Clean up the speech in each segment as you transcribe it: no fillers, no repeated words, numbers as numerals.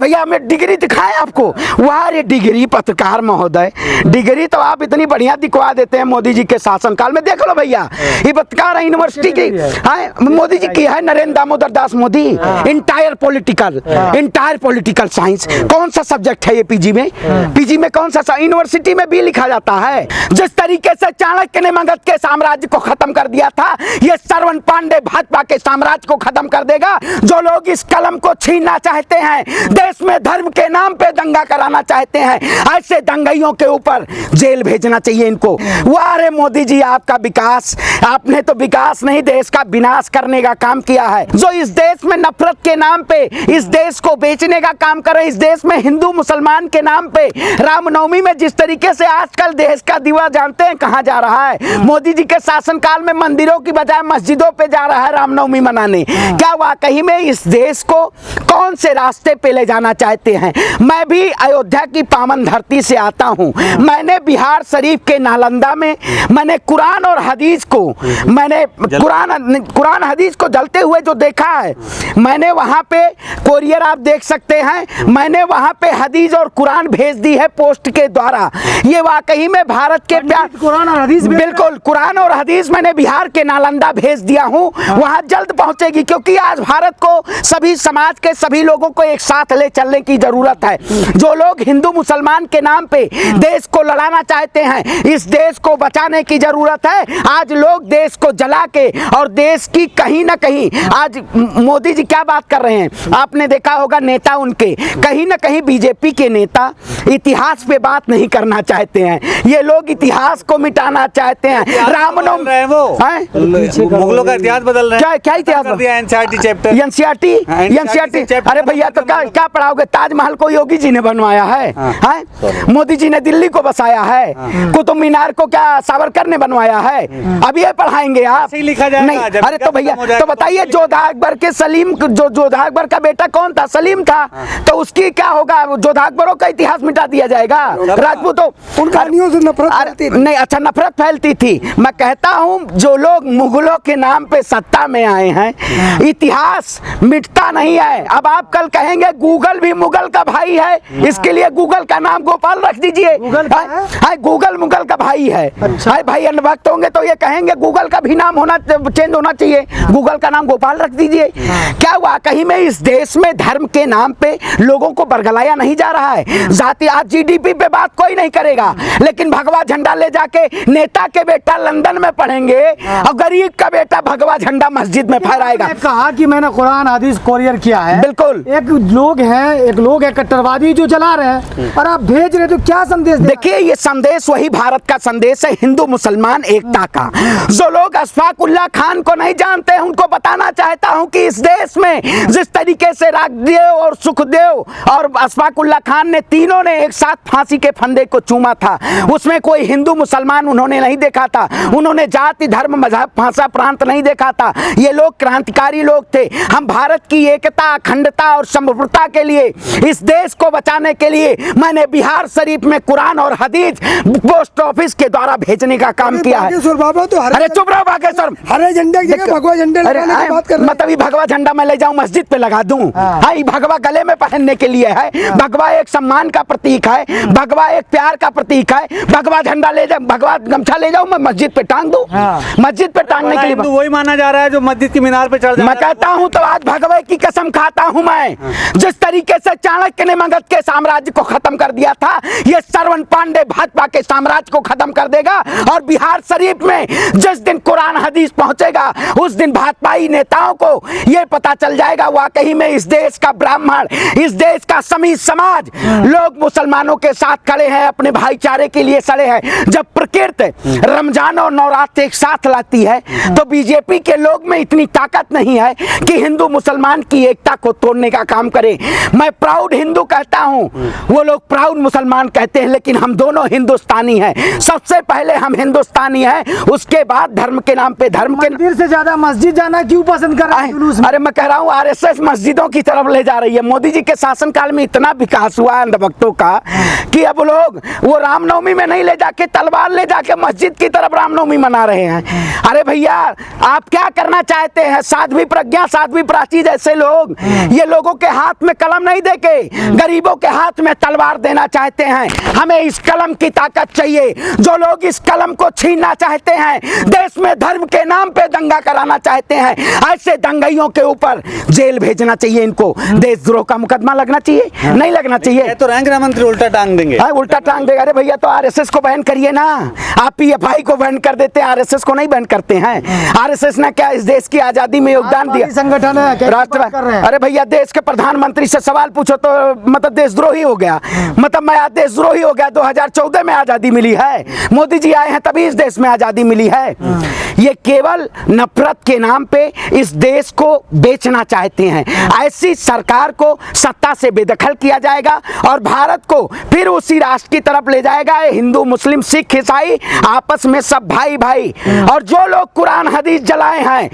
भैया हमें डिग्री दिखाएं आपको। वाह रे डिग्री पत्रकार महोदय, डिग्री तो आप इतनी बढ़िया दिखवा देते हैं मोदी जी के शासनकाल में। देख लो भैया, ये पत्रकार है यूनिवर्सिटी की है, मोदी जी की है, Narendra Damodar Das Modi. Entire political science कौन सा सब्जेक्ट है ये पीजी में? पीजी में कौन सा यूनिवर्सिटी में भी लिखा जाता है। जिस तरीके से चाणक्य ने मगध के साम्राज्य को खत्म कर दिया था, ये श्रवण पांडे भाजपा के साम्राज्य को खत्म कर देगा। जो लोग इस कलम को छीनना चाहते हैं, देश में धर्म के नाम पे दंगा कराना चाहते हैं, ऐसे दंगाइयों के ऊपर जेल भेजना चाहिए इनको। वाह रे मोदी जी, आपका विकास, आपने तो विकास नहीं देश का विनाश करने का काम किया है। जो इस देश में नफरत के नाम पे इस देश को बेचने का काम कर रहे, इस देश में हिंदू मुसलमान के नाम पे रामनवमी में जिस तरीके से आजकल देश का दीवा जानते हैं कहां जा रहा है। मोदी जी के शासनकाल में मंदिरों की बजाय मस्जिदों पे जा रहा है रामनवमी मनाने। क्या वाकई में इस देश को कौन से रास्ते पे ले जाना चाहते हैं? मैं भी अयोध्या की पावन धरती से आता हूं। मैंने बिहार शरीफ के नालंदा में मैंने कुरान और हदीस को, मैंने कुरान हदीस को जलते हुए जो देखा है, मैंने वहां पे कोरियर आप देख सकते हैं, मैंने वहां पे हदीस और कुरान भेज दी है पोस्ट के द्वारा। ये वाकई में भारत के प्यार, कुरान और हदीस, बिल्कुल कुरान और हदीस मैंने बिहार के नालंदा भेज दिया हूं, वहां जल्द पहुंचेगी। क्योंकि आज भारत को सभी समाज के सभी लोगों को एक साथ ले चलने की जरूरत है। जो लोग हिंदू मुसलमान के नाम पे देश को लड़ाना चाहते हैं, इस देश को बचाने की जरूरत है। आज लोग देश को जला के और देश की कहीं ना कहीं, आज मोदी जी क्या बात कर रहे हैं आपने देखा होगा, नेता उनके कहीं ना कहीं बीजेपी के नेता इतिहास पे बात नहीं करना चाहते हैं। ये लोग इतिहास को मिटाना चाहते हैं। रामनवमी मुगलों का इतिहास बदल रहे हैं। क्या इतिहास? NCERT chapter, NCERT. अरे भैया तो क्या पढ़ाओगे? ताजमहल को योगी जी ने बनवाया है, मोदी जी ने दिल्ली को बसाया है, कुतुब मीनार को क्या सावरकर ने बनवाया है? अब ये पढ़ाएंगे आप? लिखा जाएगा नहीं। अरे तो भैया तो बताइए, जोधा अकबर के सलीम, जो जोधा अकबर का बेटा कौन था? सलीम था। तो उसकी क्या होगा? जोधा अकबरों का इतिहास मिटा दिया जाएगा। राजपूतों उनका से नफरत नहीं, अच्छा नफरत फैलती थी। मैं कहता हूं जो लोग मुगलों के नाम पे सत्ता में आए हैं, इतिहास मिटता नहीं है। अब आप कल कहेंगे गूगल भी मुगल का भाई है, इसके लिए गूगल का नाम गोपाल रख दीजिए। गूगल मुगल का भाई है। भाई अनभक्त होंगे तो ये कहेंगे गूगल का भी नाम होना चेंज होना चाहिए, गूगल का नाम गोपाल रख दीजिए। क्या वाकई में इस देश में धर्म के नाम पे लोगों को बरगलाया नहीं जा रहा है? जाति, आज जीडीपी पे बात कोई नहीं करेगा, लेकिन भगवा झंडा ले जाके नेता के बेटा लंदन में पढ़ेंगे और गरीब का बेटा भगवा झंडा मस्जिद में फहराएगा। कहा कि मैंने कुरान हदीस कोरियर किया है, बिल्कुल। एक लोग है कट्टरवादी जो जला रहे हैं और आप भेज रहे तो क्या संदेश? देखिए ये संदेश वही भारत का संदेश है, हिंदू मुसलमान एकता का। जो लोग अशफाक उल्लाह खान को नहीं जानते हैं, उनको बताना चाहता हूं कि इस देश में जिस तरीके से राजदेव और सुखदेव और अशफाक उल्लाह खान ने तीनों ने एक साथ फांसी के फंदे को चूमा था, उसमें कोई हिंदू मुसलमान उन्होंने नहीं देखा था, उन्होंने जाति धर्म मजहब भाषा प्रांत नहीं देखा था। ये लोग क्रांतिकारी लोग थे। हम भारत की एकता अखंडता और संप्रभुता के लिए, इस देश को बचाने के लिए मैंने बिहार शरीफ में कुरान और हदीस पोस्ट ऑफिस के द्वारा भेजने का काम किया है। अरे चुप रहो बागेश्वर, हरे झंडे की जगह भगवा झंडे लगाने की बात कर रहे हैं। मतलब भगवा झंडा मैं ले जाऊं मस्जिद पे लगा दूं? हाँ, भगवा गले में पहनने के लिए है, भगवा एक सम्मान का प्रतीक है, भगवा एक प्यार का प्रतीक है। भगवा झंडा ले जाऊं, भगवा गमछा ले जाऊं, मैं मस्जिद पे टांग दूं? मस्जिद पे टांगने के लिए वही माना जा रहा है जो मस्जिद की मीनार पे चढ़ जाता है। मैं कहता हूं तो आज भगवे की कसम खाता हूं मैं, जिस तरीके से चाणक्य ने मगध के साम्राज्य को खत्म कर दिया था, ये श्रवण पांडे भाजपा के साम्राज्य को खत्म कर देगा। और बिहार शरीफ में जिस दिन कुरान हदीस पहुंचेगा, उस दिन भाजपाई नेताओं को यह पता चल जाएगा वाकई में इस देश का ब्राह्मण, इस देश का समी समाज, लोग मुसलमानों के साथ खड़े हैं, अपने भाईचारे के लिए खड़े हैं। जब प्रकृति रमजान और नवरात्र एक साथ लाती है, तो बीजेपी के लोग में इतनी ताकत नहीं है कि हिंदू मुसलमान की एकता को तोड़ने का काम करे। मैं प्राउड हिंदू कहता हूं, वो लोग प्राउड मुसलमान कहते हैं, लेकिन हम दोनों हिंदुस्तानी हैं। सबसे पहले हम हिंदुस्तानी हैं, उसके बाद धर्म के नाम पे धर्म के मंदिर से ज्यादा मस्जिद जाना क्यों पसंद कर रहे हैं? अरे मैं कह रहा हूँ आरएसएस मस्जिदों की तरफ ले जा रही है। मोदी जी के शासनकाल में इतना विकास हुआ है अंधभक्तों का कि अब लोग वो रामनवमी में नहीं ले जाके तलवार ले जाके मस्जिद की तरफ रामनवमी मना रहे हैं। अरे भैया आप क्या करना चाहते हैं? साध्वी प्रज्ञा, साध्वी प्राची जैसे लोग, ये लोगों के हाथ में कलम कलम नहीं देके गरीबों के हाथ में तलवार देना चाहते हैं। हमें इस कलम की ताकत चाहिए। जो लोग इस कलम को छीनना चाहते हैं, देश में धर्म के नाम पे दंगा कराना चाहते हैं, ऐसे दंगाइयों के ऊपर जेल भेजना चाहिए। इनको देशद्रोह का मुकदमा लगना चाहिए, नहीं लगना चाहिए। तो रैंक मंत्री उल्टा टांग देंगे। उल्टा टांग देगा। अरे भैया तो आरएसएस को बैन करिए ना। आप पीएफआई को बैन कर देते हैं, आरएसएस को नहीं बैन करते हैं। आरएसएस ने क्या इस देश की आजादी में योगदान दिया? संगठन है, कैसी बात कर रहे हैं? अरे भैया देश के प्रधानमंत्री से सवाल पूछो तो मतलब देशद्रोही हो गया। मतलब मैं देशद्रोही हो गया। 2014 में आजादी मिली है, मोदी जी आए हैं तभी इस देश में आजादी मिली है। ये केवल नफरत के नाम पे इस देश को बेचना चाहते हैं। ऐसी सरकार को सत्ता से बेदखल किया जाएगा और भारत को फिर उसी राष्ट्र की तरफ ले जाएगा। हिंदू मुस्लिम सिख ईसाई आपस में सब भाई भाई। और जो लोग कुरान हदीस जलाए हैं,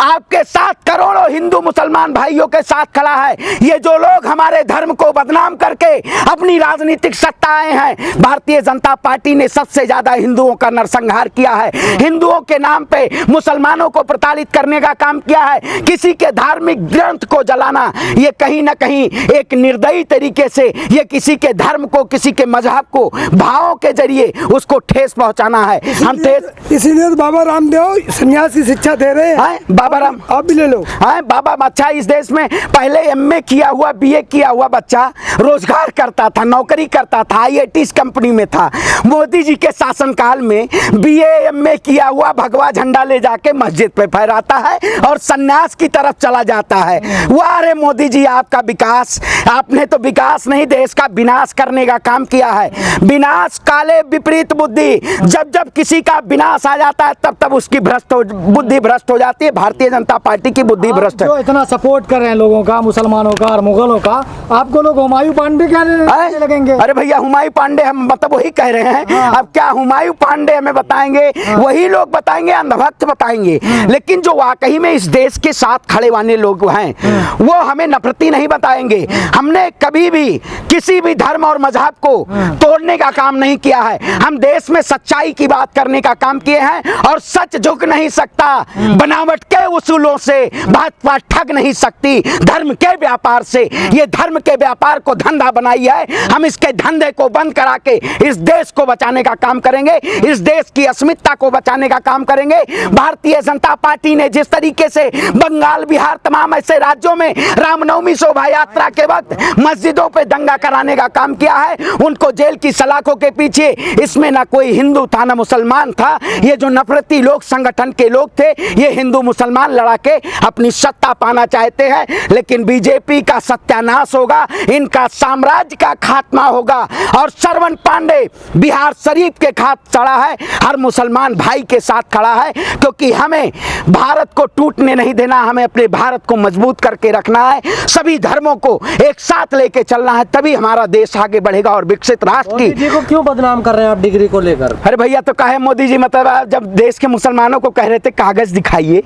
आपके साथ करोड़ों हिंदू मुसलमान भाइयों के साथ खड़ा है। ये जो लोग हमारे धर्म को बदनाम करके अपनी राजनीतिक सत्ता आए हैं, भारतीय जनता पार्टी ने सबसे ज्यादा हिंदुओं का नरसंहार किया है। हिंदुओं के नाम पे मुसलमानों को प्रताड़ित करने का काम किया है। किसी के धार्मिक ग्रंथ को जलाना, ये कहीं ना कहीं एक निर्दयी तरीके से ये किसी के धर्म को, किसी के मजहब को भावों के जरिए उसको ठेस पहुंचाना है। हम ठेस इसीलिए तो बाबा रामदेव सन्यास की शिक्षा दे रहे हैं। बाबा राम आप भी ले लो। बाबा अच्छा इस देश में पहले एमए किया हुआ, बीए किया हुआ बच्चा रोजगार करता था, नौकरी करता था, आईआईटी कंपनी में था। मोदी जी के शासनकाल में बीए एमए किया हुआ भगवा झंडा ले जाके मस्जिद पे फहराता है और सन्यास की तरफ चला जाता है। वाह रे मोदी जी, आपका विकास, आपने तो विकास नहीं देश का विनाश करने का काम किया है। विनाश काले विपरीत बुद्धि, जब जब किसी का विनाश आ जाता है तब तब उसकी बुद्धि भ्रष्ट हो जाती है। भारतीय जनता पार्टी की बुद्धि भ्रष्ट है। जो इतना सपोर्ट कर रहे हैं लोगों का, मुसलमानों का और मुगलों का, आपको लोग हुमायूं पांडे कहने लगेंगे? अरे भैया हुमायूं पांडे हम मतलब वही कह रहे हैं। अब क्या हुमायूं पांडे हमें बताएंगे? वही लोग बताएंगे, अंधभक्त बताएंगे। लेकिन जो वाकई में इस देश के साथ खड़े वाले लोग हैं वो हमें नफरती नहीं बताएंगे। हमने कभी भी किसी भी धर्म और मजहब को तोड़ने का काम नहीं किया है। हम देश में सच्चाई की बात करने का काम किए हैं और सच झुक नहीं सकता। बनावट के उसूलों से भाजपा ठग नहीं सकती। धर्म के व्यापार से, ये धर्म के व्यापार को धंधा बनाई है। हम इसके धंधे को बंद करा के इस देश को बचाने का काम करेंगे, इस देश की अस्मिता को बचाने का काम करेंगे। भारतीय जनता पार्टी ने जिस तरीके से बंगाल, बिहार, तमाम ऐसे राज्यों में रामनवमी शोभा यात्रा के वक्त मस्जिदों पे दंगा कराने का काम किया है, उनको जेल की सलाखों के पीछे, इसमें ना कोई हिंदू था ना मुसलमान था। ये जो नफरती लोग संगठन के लोग थे, ये हिंदू मुसलमान लड़ा के अपनी सत्ता पाना चाहते हैं। लेकिन बीजेपी का सत्यानाश होगा, इनका साम्राज्य का खात्मा होगा। और श्रवण पांडे बिहार शरीफ के खात चढ़ा है, हर मुसलमान भाई के साथ खड़ा है, क्योंकि हमें भारत को टूटने नहीं देना, हमें अपने भारत को मजबूत करके रखना है। सभी धर्मों को एक साथ लेके चलना है, तभी हमारा देश आगे बढ़ेगा और विकसित राष्ट्र की। मोदी जी को क्यों बदनाम कर रहे हैं आप डिग्री को लेकर? अरे भैया तो कहे मोदी जी, मतलब जब देश के मुसलमानों को कह रहे थे कागज दिखाइए,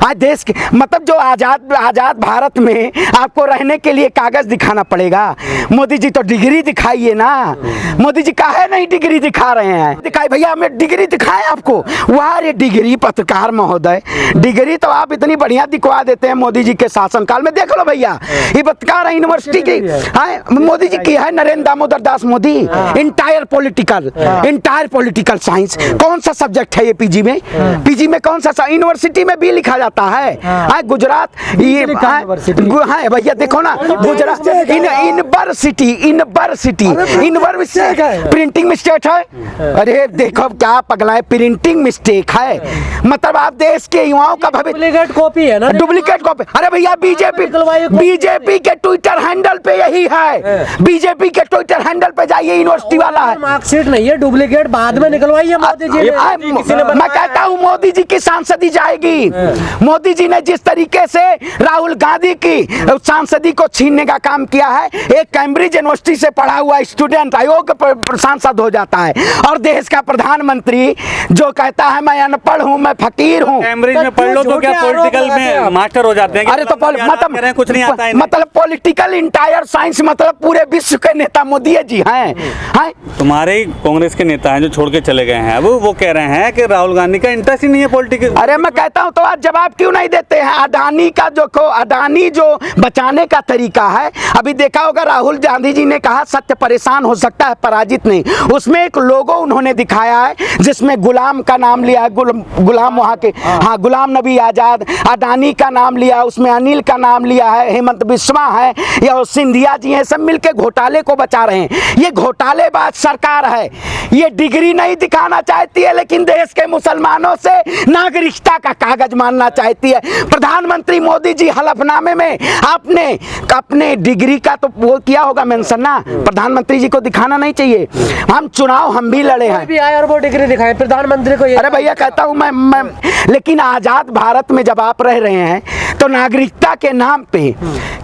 आज देश के मतलब जो आजाद भारत में आपको रहने के लिए कागज दिखाना पड़ेगा। मोदी जी तो डिग्री दिखाइए ना। मोदी जी काहे नहीं डिग्री दिखा रहे हैं? दिखाई भैया, हमें डिग्री दिखाएं आपको। वाह रे डिग्री पत्रकार महोदय, डिग्री तो आप इतनी बढ़िया दिखवा देते हैं मोदी जी के शासनकाल में। देख लो भैया, ये पत्रकार यूनिवर्सिटी की मोदी जी की है, Narendra Damodar Das Modi. Entire political science कौन सा सब्जेक्ट है ये? पीजी में कौन सा? यूनिवर्सिटी में भी लिखा जाता है। गुजरात ये है भैया, देखो ना गुजरात यूनिवर्सिटी प्रिंटिंग मिस्टेक है। अरे देखो क्या पगलाए, प्रिंटिंग मिस्टेक है। मतलब आप देश के युवाओं का भविष्य, डुप्लीकेट कॉपी है ना, डुप्लीकेट कॉपी। अरे भैया बीजेपी के ट्विटर हैंडल पे यही है। बीजेपी के ट्विटर हैंडल पे जाइए, यूनिवर्सिटी वाला है। मार्कशीट नहीं है, डुप्लीकेट बाद में निकलवाई है मोदी जी ने। मैं कहता हूँ मोदी जी की सांसदी जाएगी। मोदी जी ने जिस तरीके से राहुल गांधी की सांसदी को छीनने का काम किया है, एक कैम्ब्रिज यूनिवर्सिटी से पढ़ा हुआ स्टूडेंट अयोग्य सांसद हो जाता है, और देश का प्रधानमंत्री जो कहता है मैं अनपढ़ हूँ, मैं फकीर हूँ। कैम्ब्रिज में पढ़ लो तो क्या पॉलिटिकल में मास्टर हो जाते हैं? अरे तो मतलब कुछ नहीं आता है। मतलब पॉलिटिकल इंटायर साइंस, मतलब पूरे विश्व के नेता मोदी जी हैं। तुम्हारे कांग्रेस के नेता हैं जो छोड़ के चले गए हैं, अब वो कह रहे हैं कि राहुल गांधी का इंटरेस्ट ही नहीं है पॉलिटिकल। अरे मैं कहता हूँ तो आज जवाब जवाब क्यों नहीं देते हैं? अडानी का अडानी जो बचाने का तरीका है, अभी देखा होगा राहुल गांधी जी ने कहा सत्य परेशान हो सकता है पराजित नहीं। उसमें एक लोगो उन्होंने दिखाया है जिसमें गुलाम का नाम लिया है, गुलाम वहाँ के, हाँ, गुलाम नबी आज़ाद। अडानी का नाम लिया, उसमें अनिल का नाम लिया है, हेमंत बिस्वा है या सिंधिया जी हैं, सब मिलके घोटाले को बचा रहे हैं। ये घोटालेबाज सरकार है। ये डिग्री नहीं दिखाना चाहती है, लेकिन देश के मुसलमानों से नागरिकता का कागज मानना चाहती है। प्रधानमंत्री मोदी जी हलफनामे में आपने अपने डिग्री का तो वो किया होगा मेंशन ना, प्रधानमंत्री जी को दिखाना नहीं चाहिए। हम चुनाव हम भी लड़े हैं, भी आए और वो डिग्री दिखाए प्रधानमंत्री को। अरे भैया कहता हूं मैं लेकिन आजाद भारत में जब आप रह रहे हैं तो नागरिकता के नाम पे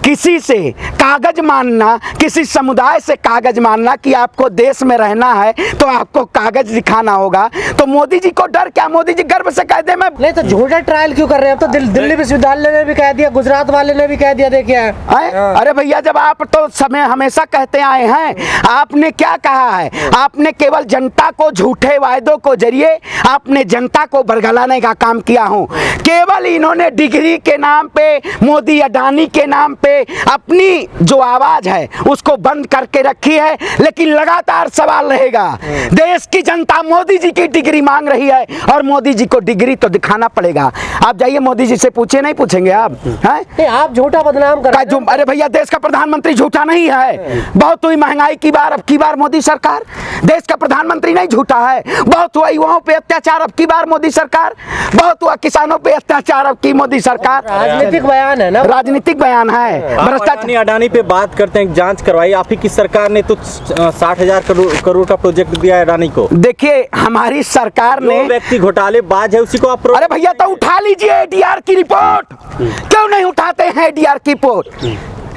किसी से कागज मानना, किसी समुदाय से कागज मानना कि आपको देश में रहना है तो आपको कागज दिखाना होगा। तो मोदी जी को डर क्या? मोदी जी गर्व से कह दे मैं नहीं तो झूठा ट्रायल क्यों कर रहे हैं? तो दिल्ली विश्वविद्यालय ने भी कह दिया, गुजरात वाले ने भी कह दिया, देखिए। अरे भैया जब आप तो समय हमेशा कहते आए हैं, आपने क्या कहा है? आपने केवल जनता को झूठे वायदों को जरिए आपने जनता को बरगलाने का काम किया हो। केवल इन्होंने डिग्री के नाम पे, मोदी अडानी के नाम पे अपनी जो आवाज है उसको बंद करके रखी है। लेकिन लगातार सवाल रहेगा, देश की जनता मोदी जी की डिग्री मांग रही है और मोदी जी को डिग्री तो दिखाना पड़ेगा। आप जाइए मोदी जी से पूछे, नहीं पूछेंगे आप? हैं? आप झूठा बदनाम कर रहे हैं। अरे भैया देश का प्रधानमंत्री झूठा नहीं है। बहुत हुई महंगाई की बार, अब की बार मोदी सरकार। देश का प्रधानमंत्री नहीं झूठा है। बहुत हुआ युवाओं पे अत्याचार, अब की बार मोदी सरकार। बहुत हुआ किसानों पे अत्याचार, अब की मोदी सरकार। राजनीतिक बयान है ना, राजनीतिक बयान है। भ्रष्टाचार अडानी पे बात करते हैं, जांच करवाई। आप ही की सरकार ने तो 60,000 करोड़ का प्रोजेक्ट दिया है अडानी को। देखिए हमारी सरकार ने, व्यक्ति घोटालेबाज है उसी को आप अरे भैया तो उठा लीजिए एडीआर की रिपोर्ट। क्यों नहीं उठाते हैं एडीआर की रिपोर्ट?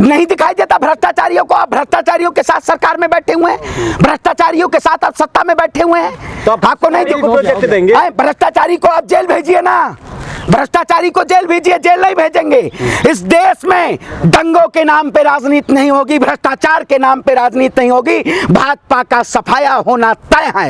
नहीं दिखाई देता भ्रष्टाचारियों को? आप भ्रष्टाचारियों के साथ सरकार में बैठे हुए हैं, भ्रष्टाचारियों के साथ आप सत्ता में बैठे हुए हैं, तो आपको नहीं प्रोजेक्ट देंगे? भ्रष्टाचारी को आप जेल भेजिए ना, भ्रष्टाचारी को जेल भेजिए, जेल नहीं भेजेंगे। इस देश में दंगों के नाम पे राजनीति नहीं होगी, भ्रष्टाचार के नाम पे राजनीति नहीं होगी। भाजपा का सफाया होना तय है।